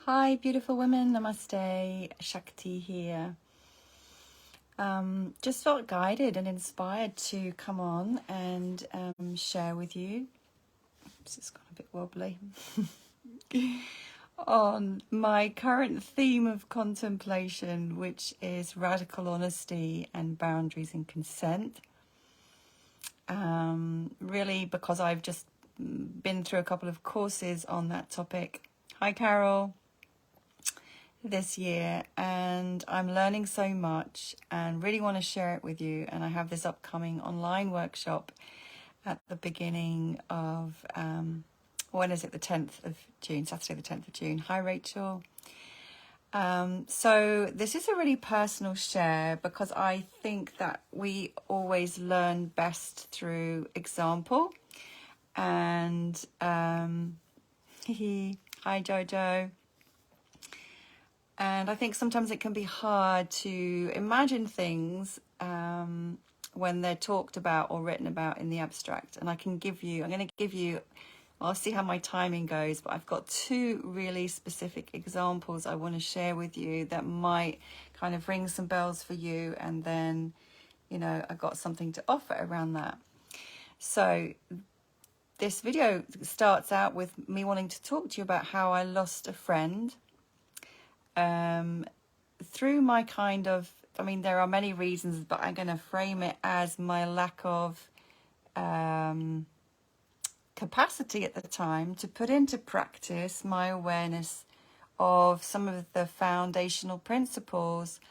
Hi, beautiful women. Namaste. Shakti here. Just felt guided and inspired to come on and share with you. Oops, it's gone a bit wobbly. On my current theme of contemplation, which is radical honesty and boundaries and consent. Really, because I've just been through a couple of courses on that topic. Hi, Carol. This year, and I'm learning so much and really want to share it with you. And I have this upcoming online workshop at the beginning of when is it, the 10th of June, Saturday the 10th of June. Hi, Rachel. So this is a really personal share because I think that we always learn best through example. And hi, Jojo. And I think sometimes it can be hard to imagine things when they're talked about or written about in the abstract. And I'm going to give you, I'll see how my timing goes, but I've got two really specific examples I want to share with you that might kind of ring some bells for you. And then, I've got something to offer around that. So this video starts out with me wanting to talk to you about how I lost a friend. Through my there are many reasons, but I'm going to frame it as my lack of capacity at the time to put into practice my awareness of some of the foundational principles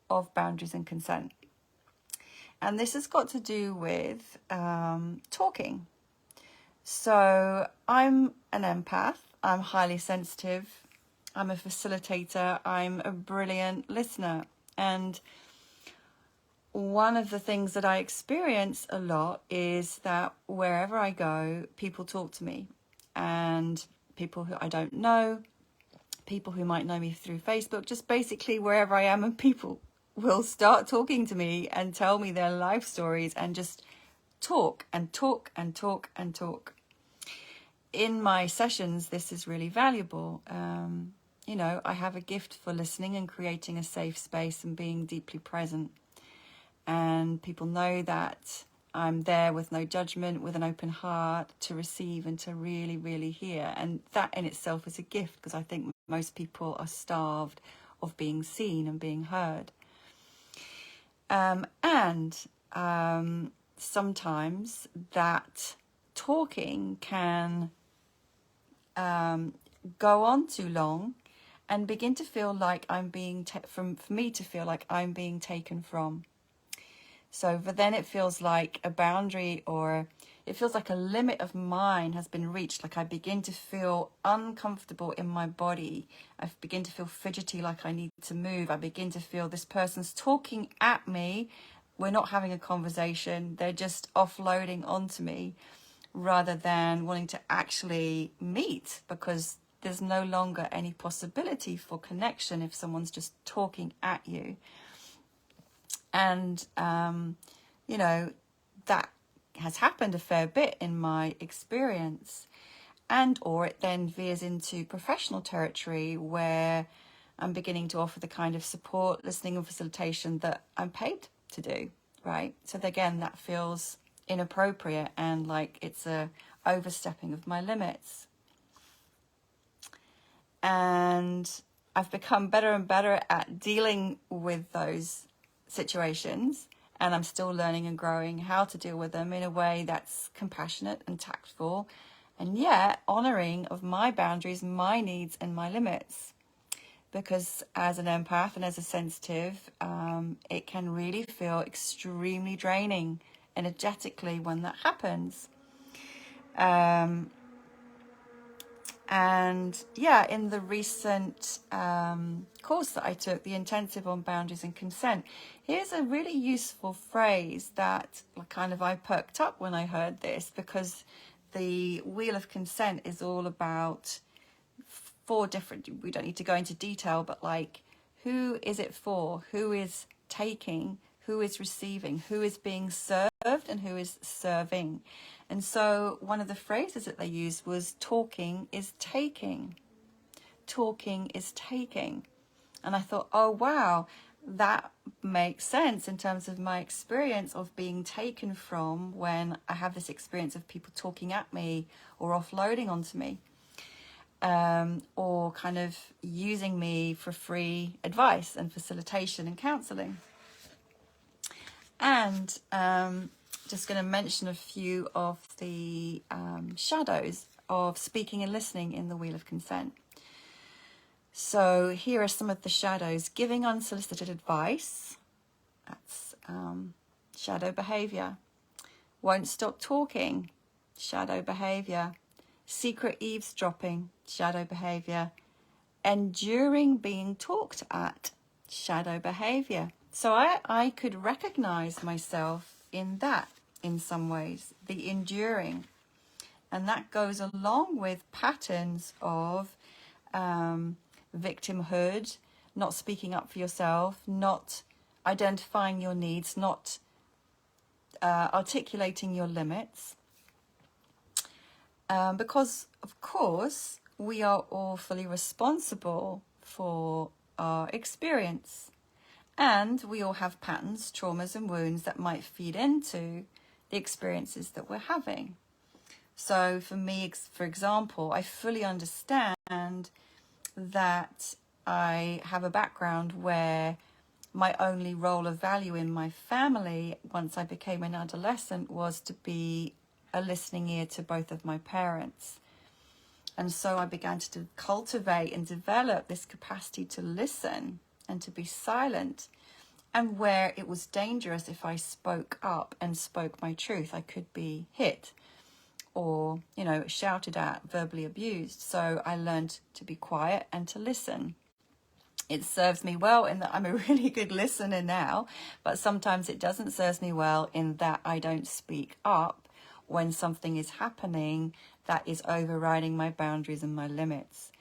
of boundaries and consent. And this has got to do with talking. So I'm an empath, I'm highly sensitive, I'm a facilitator, I'm a brilliant listener. And one of the things that I experience a lot is that wherever I go, people talk to me. And people who I don't know, people who might know me through Facebook, just basically wherever I am, and people will start talking to me and tell me their life stories and just talk and talk and talk and talk. In my sessions, this is really valuable. I have a gift for listening and creating a safe space and being deeply present. And people know that I'm there with no judgment, with an open heart to receive and to really, really hear. And that in itself is a gift, because I think most people are starved of being seen and being heard. Sometimes that talking can go on too long and begin to feel like I'm being for me to feel like I'm being taken from. So then it feels like a boundary, or it feels like a limit of mine has been reached. Like I begin to feel uncomfortable in my body. I begin to feel fidgety, like I need to move. I begin to feel this person's talking at me. We're not having a conversation. They're just offloading onto me rather than wanting to actually meet, because there's no longer any possibility for connection if someone's just talking at you. And, that has happened a fair bit in my experience. Or it then veers into professional territory where I'm beginning to offer the kind of support, listening and facilitation that I'm paid to do, right? So again, that feels inappropriate and like it's a overstepping of my limits. And I've become better and better at dealing with those situations, and I'm still learning and growing how to deal with them in a way that's compassionate and tactful, and yet honoring of my boundaries, my needs and my limits. Because as an empath and as a sensitive, it can really feel extremely draining energetically when that happens. In the recent course that I took, the intensive on boundaries and consent, here's a really useful phrase that kind of I perked up when I heard this, because the wheel of consent is all about 4 different, we don't need to go into detail, but like, who is it for? Who is taking? Who is receiving? Who is being served? And who is serving? And so one of the phrases that they used was talking is taking. talking is taking. And I thought, oh, wow, that makes sense in terms of my experience of being taken from when I have this experience of people talking at me or offloading onto me, or kind of using me for free advice and facilitation and counseling. And just going to mention a few of the shadows of speaking and listening in the Wheel of Consent. So here are some of the shadows. Giving unsolicited advice, that's shadow behavior. Won't stop talking, shadow behavior. Secret eavesdropping, shadow behavior. Enduring being talked at, shadow behavior. So I could recognize myself in that in some ways, the enduring. And that goes along with patterns of victimhood, not speaking up for yourself, not identifying your needs, not articulating your limits. Because, of course, we are all fully responsible for our experience. And we all have patterns, traumas and wounds that might feed into the experiences that we're having. So for me, for example, I fully understand that I have a background where my only role of value in my family once I became an adolescent was to be a listening ear to both of my parents. And so I began to cultivate and develop this capacity to listen and to be silent. And where it was dangerous, if I spoke up and spoke my truth, I could be hit or, shouted at, verbally abused. So I learned to be quiet and to listen. It serves me well in that I'm a really good listener now, but sometimes it doesn't serve me well in that I don't speak up when something is happening that is overriding my boundaries and my limits.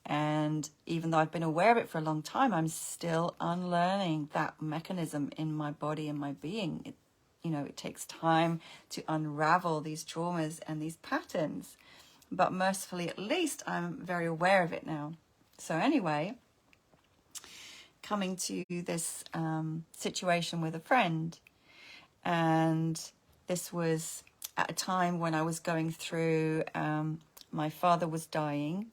And even though I've been aware of it for a long time, I'm still unlearning that mechanism in my body and my being. It takes time to unravel these traumas and these patterns. But mercifully, at least I'm very aware of it now. So anyway, coming to this situation with a friend. And this was at a time when I was going through, my father was dying.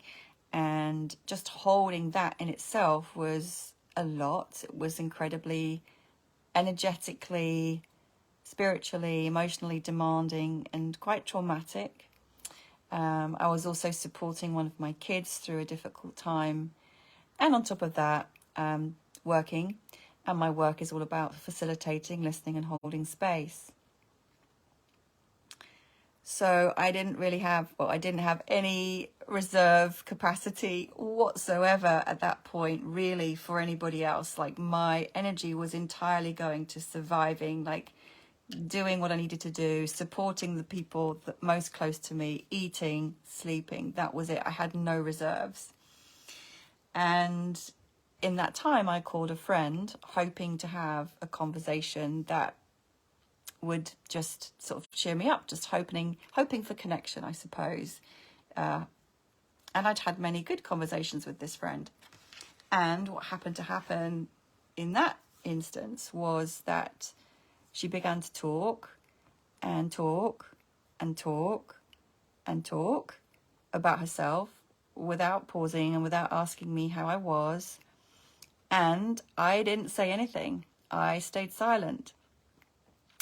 And just holding that in itself was a lot. It was incredibly energetically, spiritually, emotionally demanding and quite traumatic. I was also supporting one of my kids through a difficult time. And on top of that, working. And my work is all about facilitating, listening and holding space. So I didn't have any reserve capacity whatsoever at that point, really, for anybody else. Like, my energy was entirely going to surviving, like doing what I needed to do, supporting the people that most close to me, eating, sleeping. That was it. I had no reserves. And in that time, I called a friend, hoping to have a conversation that would just sort of cheer me up, just hoping for connection, I suppose. And I'd had many good conversations with this friend. And what happened to happen in that instance was that she began to talk and talk and talk and talk about herself without pausing and without asking me how I was. And I didn't say anything. I stayed silent.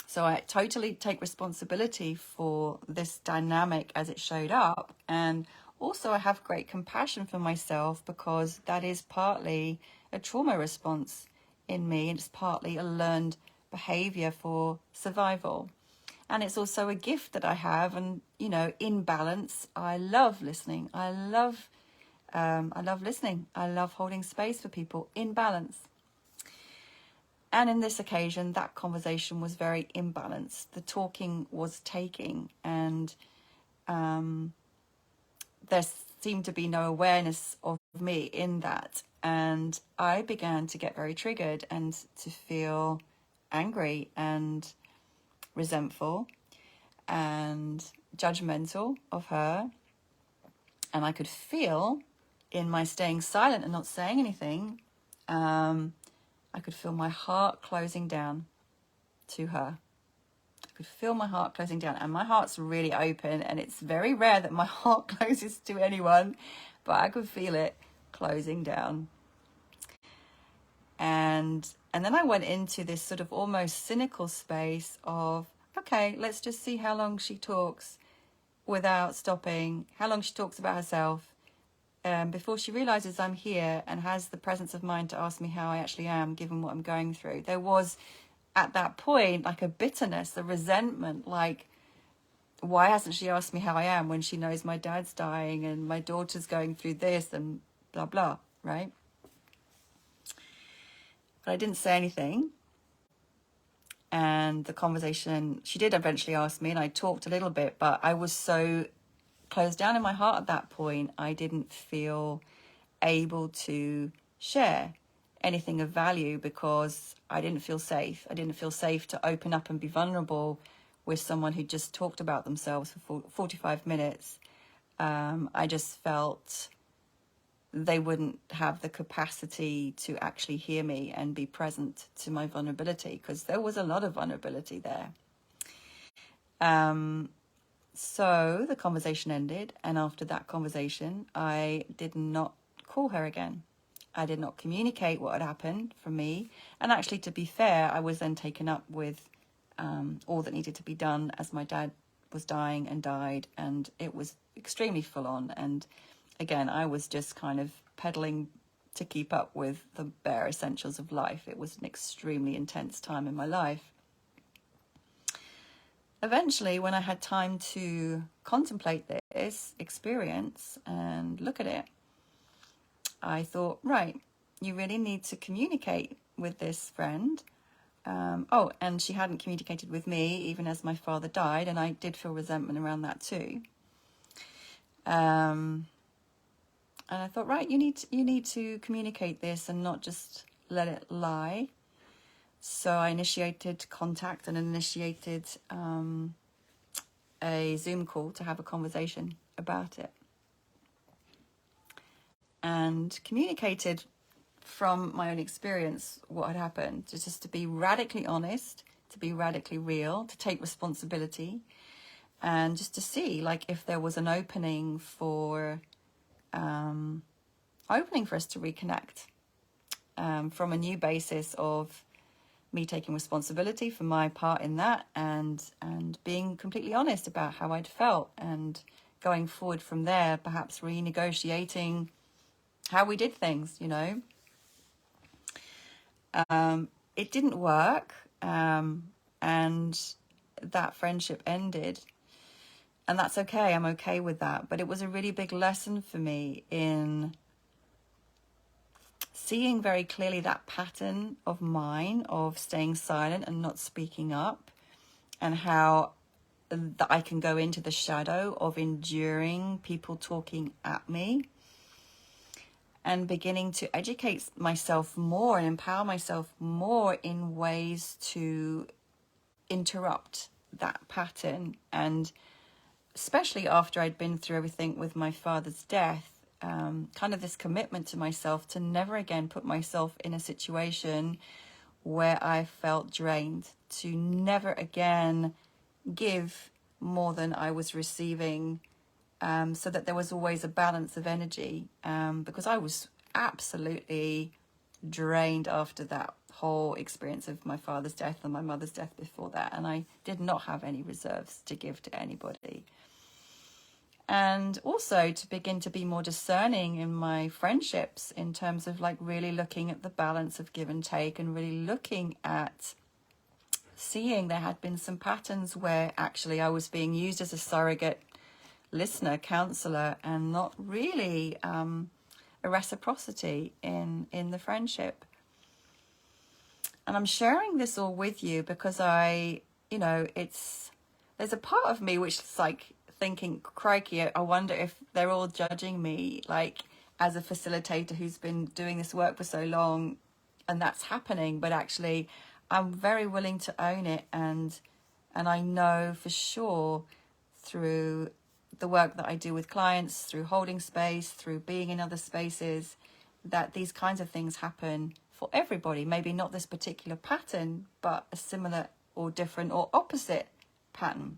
So I totally take responsibility for this dynamic as it showed up. And also I have great compassion for myself, because that is partly a trauma response in me. And it's partly a learned behavior for survival. And it's also a gift that I have. And, in balance, I love listening. I love listening. I love holding space for people in balance. And in this occasion, that conversation was very imbalanced. The talking was taking, and there seemed to be no awareness of me in that. And I began to get very triggered and to feel angry and resentful and judgmental of her. And I could feel in my staying silent and not saying anything, I could feel my heart closing down to her. I could feel my heart closing down, and my heart's really open, and it's very rare that my heart closes to anyone, but I could feel it closing down. And then I went into this sort of almost cynical space of, okay, let's just see how long she talks without stopping, how long she talks about herself, before she realizes I'm here and has the presence of mind to ask me how I actually am, given what I'm going through. There was, at that point, like a bitterness, a resentment, like, why hasn't she asked me how I am when she knows my dad's dying and my daughter's going through this and blah, blah, right? But I didn't say anything. And the conversation, she did eventually ask me, and I talked a little bit, but I was so closed down in my heart at that point, I didn't feel able to share anything of value because I didn't feel safe. I didn't feel safe to open up and be vulnerable with someone who just talked about themselves for 45 minutes. I just felt they wouldn't have the capacity to actually hear me and be present to my vulnerability, because there was a lot of vulnerability there. So the conversation ended, and after that conversation, I did not call her again. I did not communicate what had happened for me. And actually, to be fair, I was then taken up with all that needed to be done, as my dad was dying and died, and it was extremely full on. And again, I was just kind of pedaling to keep up with the bare essentials of life. It was an extremely intense time in my life. Eventually, when I had time to contemplate this experience and look at it, I thought, right, you really need to communicate with this friend. And she hadn't communicated with me even as my father died, and I did feel resentment around that too. And I thought, right, you need to communicate this and not just let it lie. So I initiated contact and initiated a Zoom call to have a conversation about it, and communicated from my own experience what had happened, just to be radically honest, to be radically real, to take responsibility, and just to see like if there was an opening for us to reconnect from a new basis of me taking responsibility for my part in that, and being completely honest about how I'd felt, and going forward from there, perhaps renegotiating how we did things, you know. It didn't work, and that friendship ended, and that's okay. I'm okay with that. But it was a really big lesson for me in seeing very clearly that pattern of mine of staying silent and not speaking up, and how that I can go into the shadow of enduring people talking at me, and beginning to educate myself more and empower myself more in ways to interrupt that pattern. And especially after I'd been through everything with my father's death, kind of this commitment to myself to never again put myself in a situation where I felt drained, to never again give more than I was receiving, so that there was always a balance of energy, because I was absolutely drained after that whole experience of my father's death and my mother's death before that, and I did not have any reserves to give to anybody. And also to begin to be more discerning in my friendships, in terms of like really looking at the balance of give and take, and really looking at seeing there had been some patterns where actually I was being used as a surrogate listener, counselor, and not really a reciprocity in the friendship. And I'm sharing this all with you because there's a part of me which is like thinking, crikey, I wonder if they're all judging me, like as a facilitator who's been doing this work for so long, and that's happening. But actually, I'm very willing to own it, and I know for sure through the work that I do with clients, through holding space, through being in other spaces, that these kinds of things happen for everybody. Maybe not this particular pattern, but a similar or different or opposite pattern.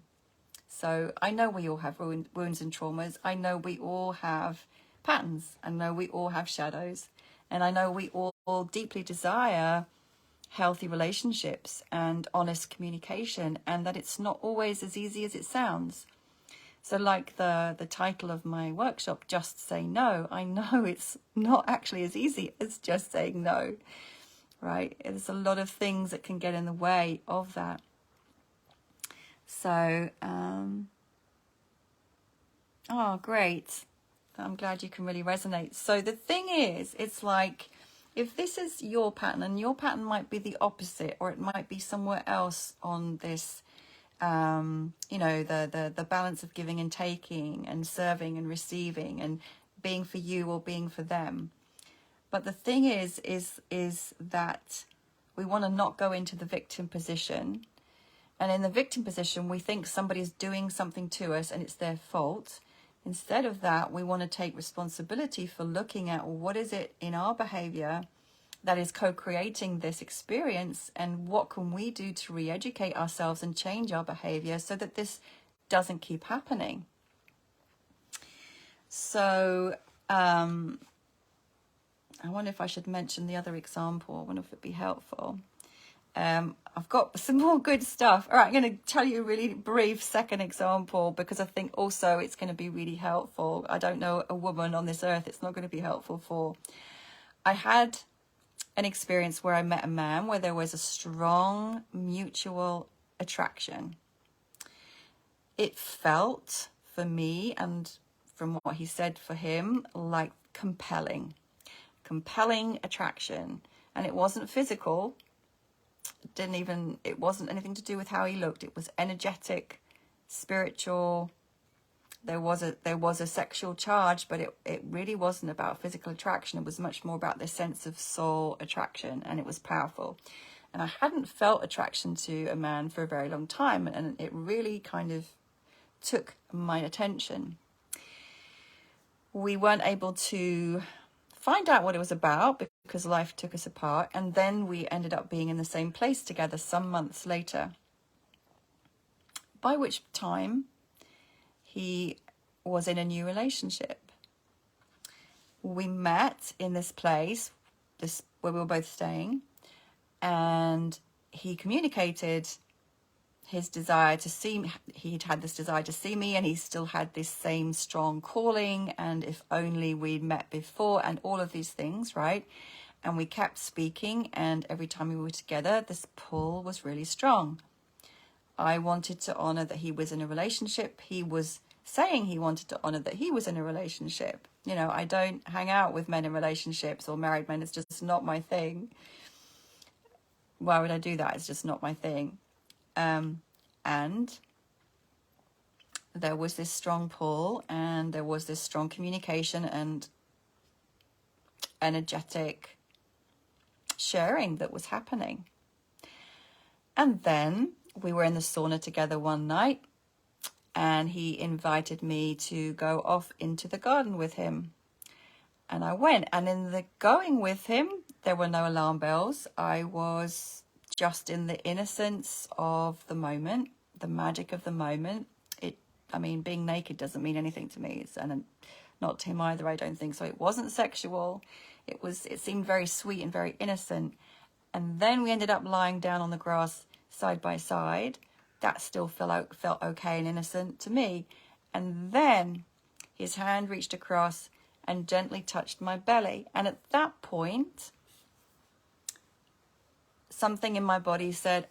So I know we all have wounds and traumas. I know we all have patterns. I know we all have shadows. And I know we all deeply desire healthy relationships and honest communication, and that it's not always as easy as it sounds. So like the title of my workshop, Just Say No, I know it's not actually as easy as just saying no, right? There's a lot of things that can get in the way of that. So, oh, great. I'm glad you can really resonate. So the thing is, it's like, if this is your pattern, and your pattern might be the opposite, or it might be somewhere else on this, the balance of giving and taking and serving and receiving and being for you or being for them. But the thing is that we want to not go into the victim position. And in the victim position, we think somebody's doing something to us and it's their fault. Instead of that, we want to take responsibility for looking at what is it in our behavior that is co-creating this experience, and what can we do to re-educate ourselves and change our behavior so that this doesn't keep happening. So I wonder if I should mention the other example. I wonder if it'd be helpful. I've got some more good stuff. All right, I'm going to tell you a really brief second example, because I think also it's going to be really helpful. I don't know a woman on this earth it's not going to be helpful for. I had an experience where I met a man where there was a strong mutual attraction. It felt for me, and from what he said for him, like compelling attraction. And it wasn't physical. It wasn't anything to do with how he looked. It was energetic, spiritual. There was a sexual charge, but it really wasn't about physical attraction. It was much more about this sense of soul attraction, and it was powerful. And I hadn't felt attraction to a man for a very long time, and it really kind of took my attention. We weren't able to find out what it was about because life took us apart, and then we ended up being in the same place together some months later, by which time he was in a new relationship. We met in this place, where we were both staying, and he communicated his desire to see me. He'd had this desire to see me, and he still had this same strong calling, and if only we'd met before, and all of these things, right? And we kept speaking, and every time we were together, this pull was really strong. I wanted to honor that he was in a relationship. He was saying he wanted to honor that he was in a relationship. You know, I don't hang out with men in relationships or married men. It's just not my thing. Why would I do that? It's just not my thing. And there was this strong pull, and there was this strong communication and energetic sharing that was happening. And then we were in the sauna together one night, and he invited me to go off into the garden with him. And I went, and in the going with him, there were no alarm bells. I was just in the innocence of the moment, the magic of the moment. Being naked doesn't mean anything to me, and not to him either, I don't think so. It wasn't sexual. It seemed very sweet and very innocent. And then we ended up lying down on the grass side by side. That still felt okay and innocent to me. And then his hand reached across and gently touched my belly. And at that point, something in my body said,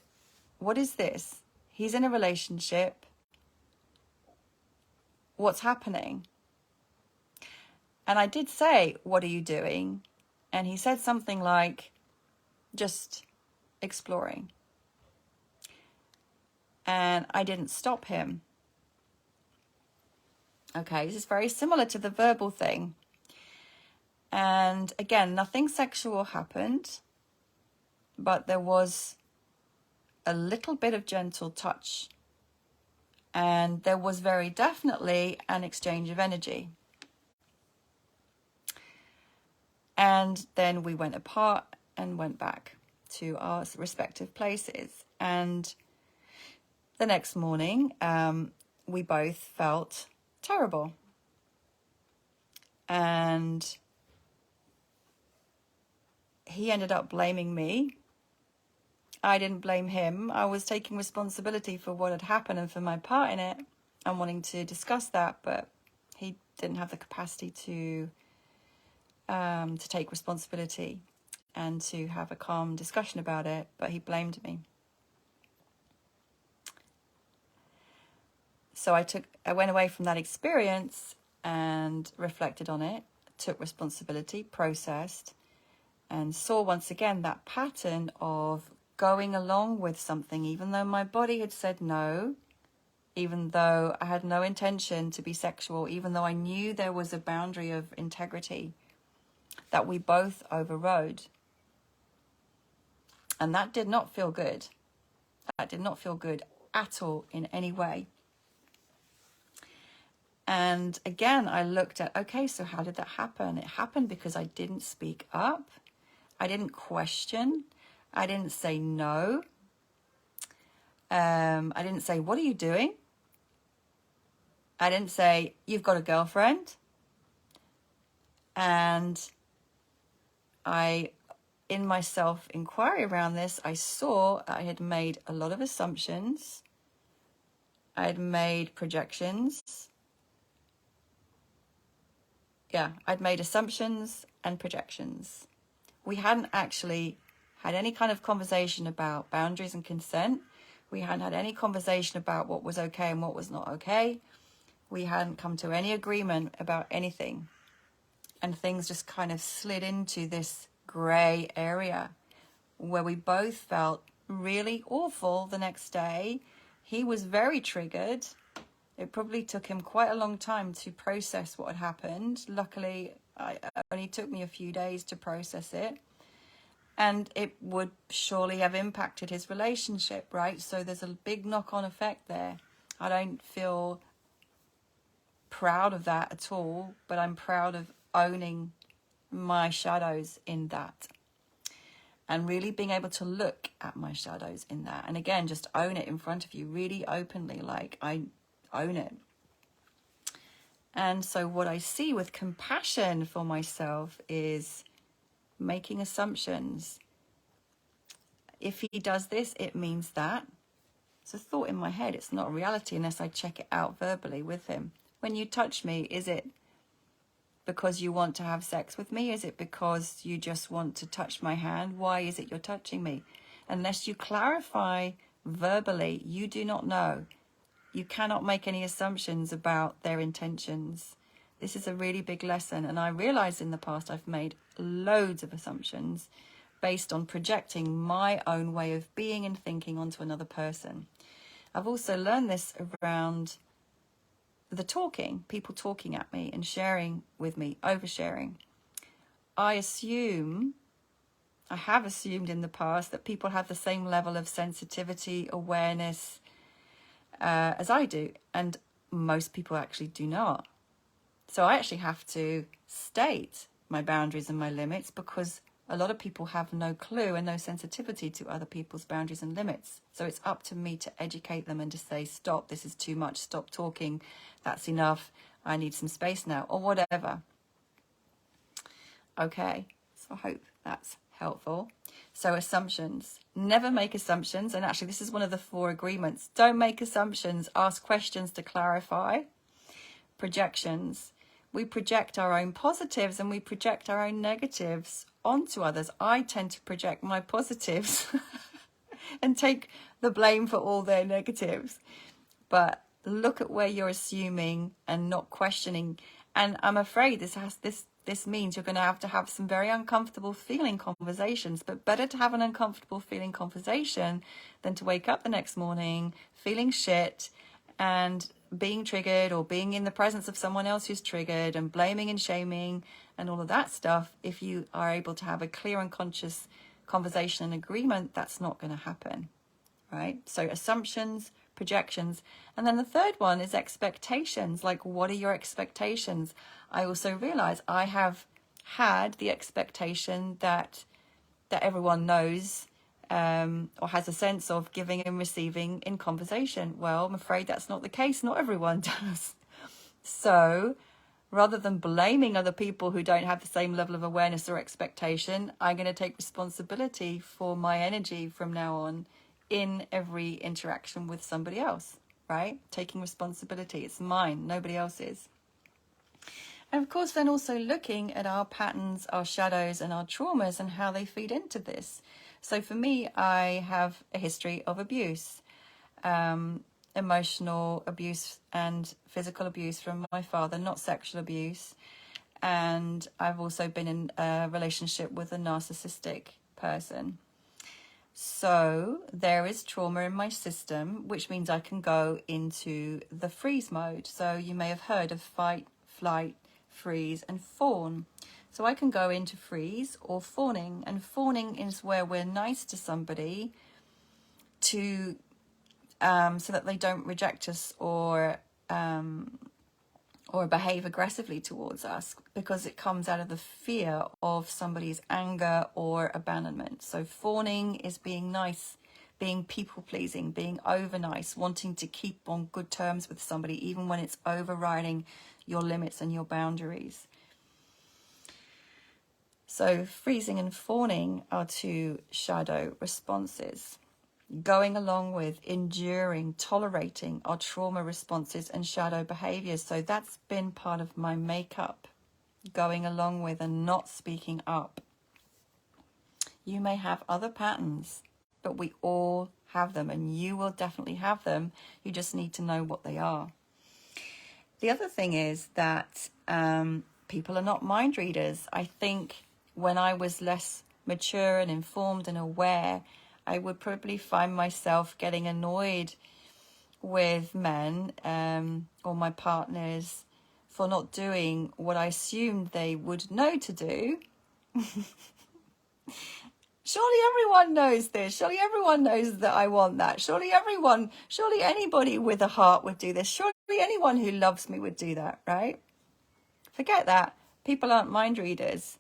what is this? He's in a relationship. What's happening? And I did say, what are you doing? And he said something like, just exploring. And I didn't stop him. Okay, this is very similar to the verbal thing. And again, nothing sexual happened, but there was a little bit of gentle touch And there was very definitely an exchange of energy. And then we went apart and went back to our respective places. And the next morning, we both felt terrible. And he ended up blaming me. I didn't blame him. I was taking responsibility for what had happened and for my part in it and wanting to discuss that, but he didn't have the capacity to take responsibility and to have a calm discussion about it, but he blamed me. So I went away from that experience and reflected on it, took responsibility, processed, and saw once again that pattern of going along with something, even though my body had said no, even though I had no intention to be sexual, even though I knew there was a boundary of integrity that we both overrode. And that did not feel good. That did not feel good at all in any way. And again, I looked at, okay, so how did that happen? It happened because I didn't speak up. I didn't question. I didn't say no. I didn't say, what are you doing? I didn't say, you've got a girlfriend. And in my self-inquiry around this, I saw I had made a lot of assumptions. I had made projections. Yeah, I'd made assumptions and projections. We hadn't actually had any kind of conversation about boundaries and consent. We hadn't had any conversation about what was okay and what was not okay. We hadn't come to any agreement about anything. And things just kind of slid into this grey area where we both felt really awful the next day. He was very triggered. It probably took him quite a long time to process what had happened. Luckily, it only took me a few days to process it. And it would surely have impacted his relationship, right? So there's a big knock-on effect there. I don't feel proud of that at all, but I'm proud of owning my shadows in that. And really being able to look at my shadows in that. And again, just own it in front of you, really openly, like I own it. And so what I see with compassion for myself is making assumptions. If he does this, it means that. It's a thought in my head. It's not a reality unless I check it out verbally with him. When you touch me, is it because you want to have sex with me? Is it because you just want to touch my hand? Why is it you're touching me? Unless you clarify verbally, you do not know. You cannot make any assumptions about their intentions. This is a really big lesson. And I realized in the past I've made loads of assumptions based on projecting my own way of being and thinking onto another person. I've also learned this around the talking, people talking at me and sharing with me, oversharing. I have assumed in the past that people have the same level of sensitivity, awareness as I do, and most people actually do not. So I actually have to state my boundaries and my limits because a lot of people have no clue and no sensitivity to other people's boundaries and limits. So it's up to me to educate them and to say, stop, this is too much, stop talking, that's enough, I need some space now, or whatever. Okay, so I hope that's helpful. So assumptions. Never make assumptions. And actually, this is one of the 4 agreements. Don't make assumptions. Ask questions to clarify. Projections. We project our own positives and we project our own negatives onto others. I tend to project my positives and take the blame for all their negatives. But look at where you're assuming and not questioning. And I'm afraid this means you're going to have some very uncomfortable feeling conversations, but better to have an uncomfortable feeling conversation than to wake up the next morning feeling shit and being triggered or being in the presence of someone else who's triggered and blaming and shaming and all of that stuff. If you are able to have a clear and conscious conversation and agreement, that's not going to happen, right? So assumptions, projections. And then the third one is expectations. Like, what are your expectations? I also realize I have had the expectation that everyone knows or has a sense of giving and receiving in conversation. Well, I'm afraid that's not the case. Not everyone does. So rather than blaming other people who don't have the same level of awareness or expectation, I'm going to take responsibility for my energy from now on in every interaction with somebody else, right? Taking responsibility. It's mine, nobody else's. And of course, then also looking at our patterns, our shadows, and our traumas and how they feed into this. So for me, I have a history of abuse, emotional abuse and physical abuse from my father, not sexual abuse. And I've also been in a relationship with a narcissistic person. So there is trauma in my system, which means I can go into the freeze mode. So you may have heard of fight, flight, freeze, and fawn. So I can go into freeze or fawning, and fawning is where we're nice to somebody to so that they don't reject us or behave aggressively towards us, because it comes out of the fear of somebody's anger or abandonment. So fawning is being nice, being people pleasing, being over nice, wanting to keep on good terms with somebody even when it's overriding your limits and your boundaries. So freezing and fawning are two shadow responses. Going along with, enduring, tolerating are trauma responses and shadow behaviors. So that's been part of my makeup, going along with and not speaking up. You may have other patterns, but we all have them, and you will definitely have them. You just need to know what they are. The other thing is that people are not mind readers. I think when I was less mature and informed and aware, I would probably find myself getting annoyed with men or my partners for not doing what I assumed they would know to do. Surely everyone knows this. Surely everyone knows that I want that. Surely anybody with a heart would do this. Surely anyone who loves me would do that, right? Forget that. People aren't mind readers.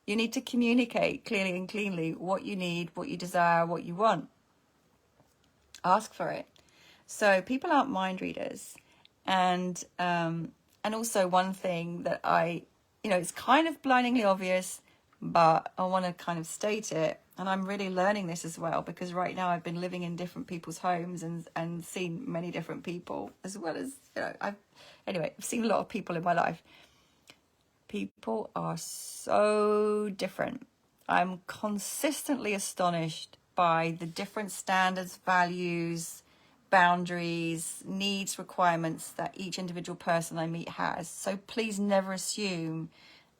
You need to communicate clearly and cleanly what you need, what you desire, what you want. Ask for it. So people aren't mind readers. And also one thing that it's kind of blindingly obvious, but I want to kind of state it. And I'm really learning this as well, because right now I've been living in different people's homes and seen many different people, as well as, I've seen a lot of people in my life. People are so different. I'm consistently astonished by the different standards, values, boundaries, needs, requirements that each individual person I meet has. So please never assume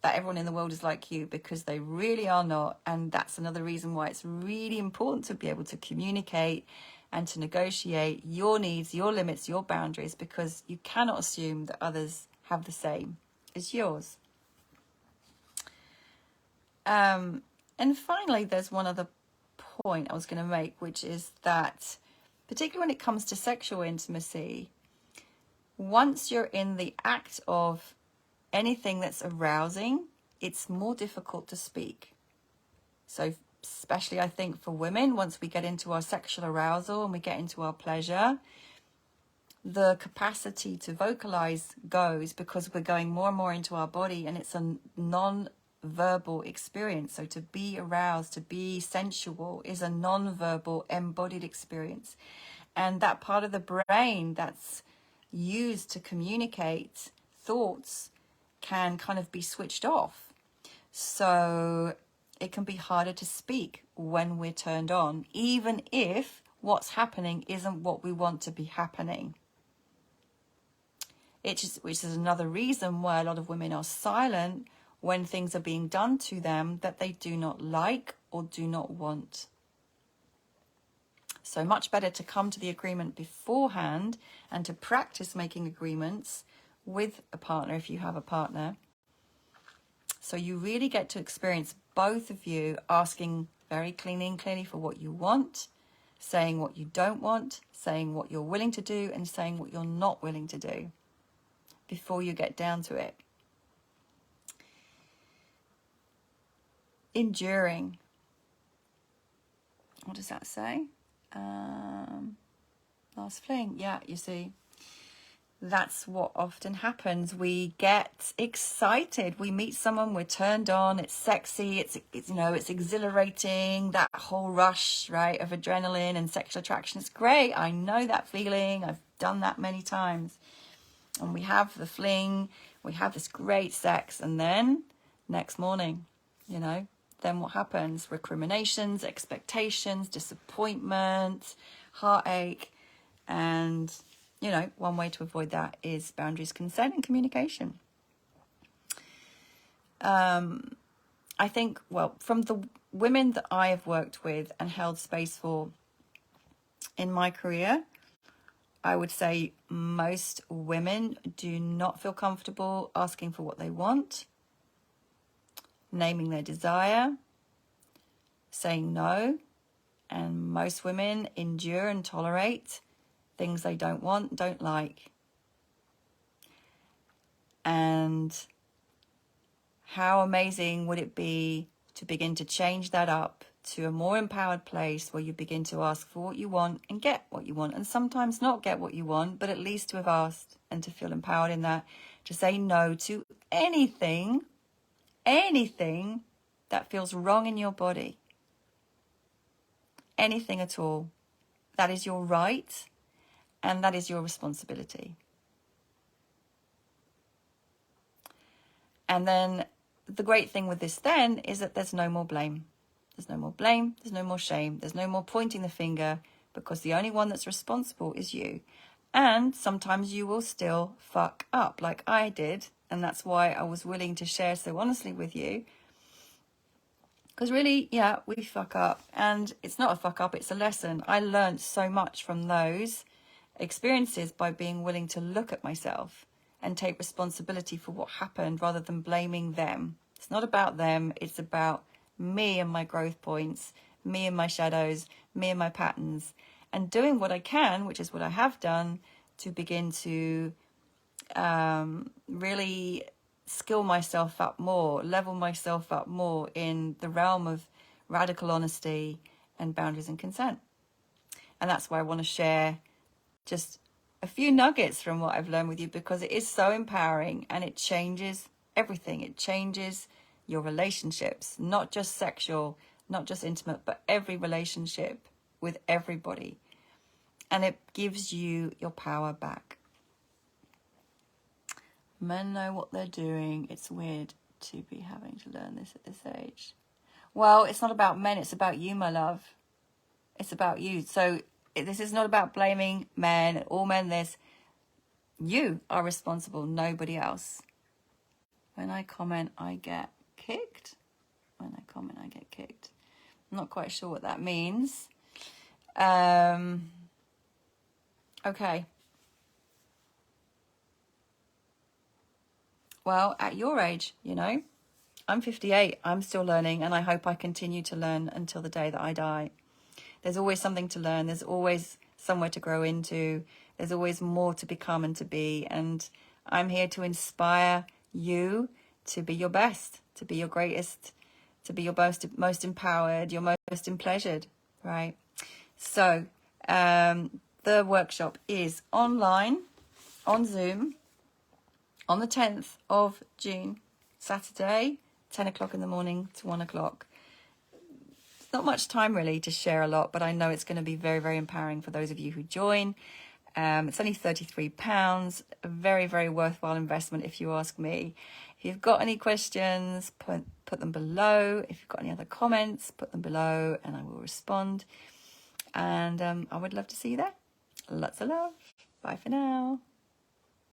that everyone in the world is like you, because they really are not. And that's another reason why it's really important to be able to communicate and to negotiate your needs, your limits, your boundaries, because you cannot assume that others have the same as yours. And finally, there's one other point I was going to make, which is that, particularly when it comes to sexual intimacy, once you're in the act of anything that's arousing, it's more difficult to speak. So especially, I think, for women, once we get into our sexual arousal and we get into our pleasure, the capacity to vocalize goes, because we're going more and more into our body, and it's a non-verbal experience. So to be aroused, to be sensual, is a non-verbal embodied experience. And that part of the brain that's used to communicate thoughts can kind of be switched off. So it can be harder to speak when we're turned on, even if what's happening isn't what we want to be happening. Which is another reason why a lot of women are silent when things are being done to them that they do not like or do not want. So much better to come to the agreement beforehand and to practice making agreements with a partner, if you have a partner. So you really get to experience both of you asking very cleanly and clearly for what you want, saying what you don't want, saying what you're willing to do, and saying what you're not willing to do before you get down to it. Enduring. What does that say? Last fling. Yeah, you see, that's what often happens. We get excited. We meet someone, we're turned on, it's sexy, it's you know, it's exhilarating, that whole rush, right, of adrenaline and sexual attraction. It's great. I know that feeling. I've done that many times. And we have the fling, we have this great sex, and then next morning, you know, then what happens? Recriminations, expectations, disappointment, heartache. And, you know, one way to avoid that is boundaries, consent, and communication. I think, well, from the women that I have worked with and held space for in my career, I would say most women do not feel comfortable asking for what they want, naming their desire, saying no, and most women endure and tolerate things they don't want, don't like. And how amazing would it be to begin to change that up to a more empowered place where you begin to ask for what you want and get what you want, and sometimes not get what you want, but at least to have asked and to feel empowered in that, to say no to anything that feels wrong in your body. Anything at all. That is your right, and that is your responsibility. And then the great thing with this then is that there's no more blame. There's no more blame, there's no more shame, there's no more pointing the finger, because the only one that's responsible is you. And sometimes you will still fuck up like I did, and that's why I was willing to share so honestly with you. Because really, yeah, we fuck up, and it's not a fuck up, it's a lesson. I learned so much from those experiences by being willing to look at myself and take responsibility for what happened rather than blaming them. It's not about them, it's about me and my growth points, me and my shadows, me and my patterns, and doing what I can, which is what I have done, to begin to really skill myself up more, level myself up more in the realm of radical honesty and boundaries and consent. And that's why I want to share just a few nuggets from what I've learned with you, because it is so empowering and it changes everything. It changes your relationships, not just sexual, not just intimate, but every relationship with everybody. And it gives you your power back. Men know what they're doing. It's weird to be having to learn this at this age. Well, it's not about men, it's about you, my love. It's about you. So this is not about blaming men, all men this. You are responsible, nobody else. When I comment, I get kicked. When I comment, I get kicked. I'm not quite sure what that means. Okay. Well, at your age, you know, I'm 58. I'm still learning, and I hope I continue to learn until the day that I die. There's always something to learn. There's always somewhere to grow into. There's always more to become and to be. And I'm here to inspire you to be your best, to be your greatest, to be your most empowered, your most empleasured, right? So the workshop is online, on Zoom, on the 10th of June, Saturday, 10 o'clock in the morning to 1 o'clock. It's not much time really to share a lot, but I know it's going to be very, very empowering for those of you who join. It's only £33, a very, very worthwhile investment if you ask me. If you've got any questions, put them below. If you've got any other comments, put them below and I will respond. And I would love to see you there. Lots of love. Bye for now.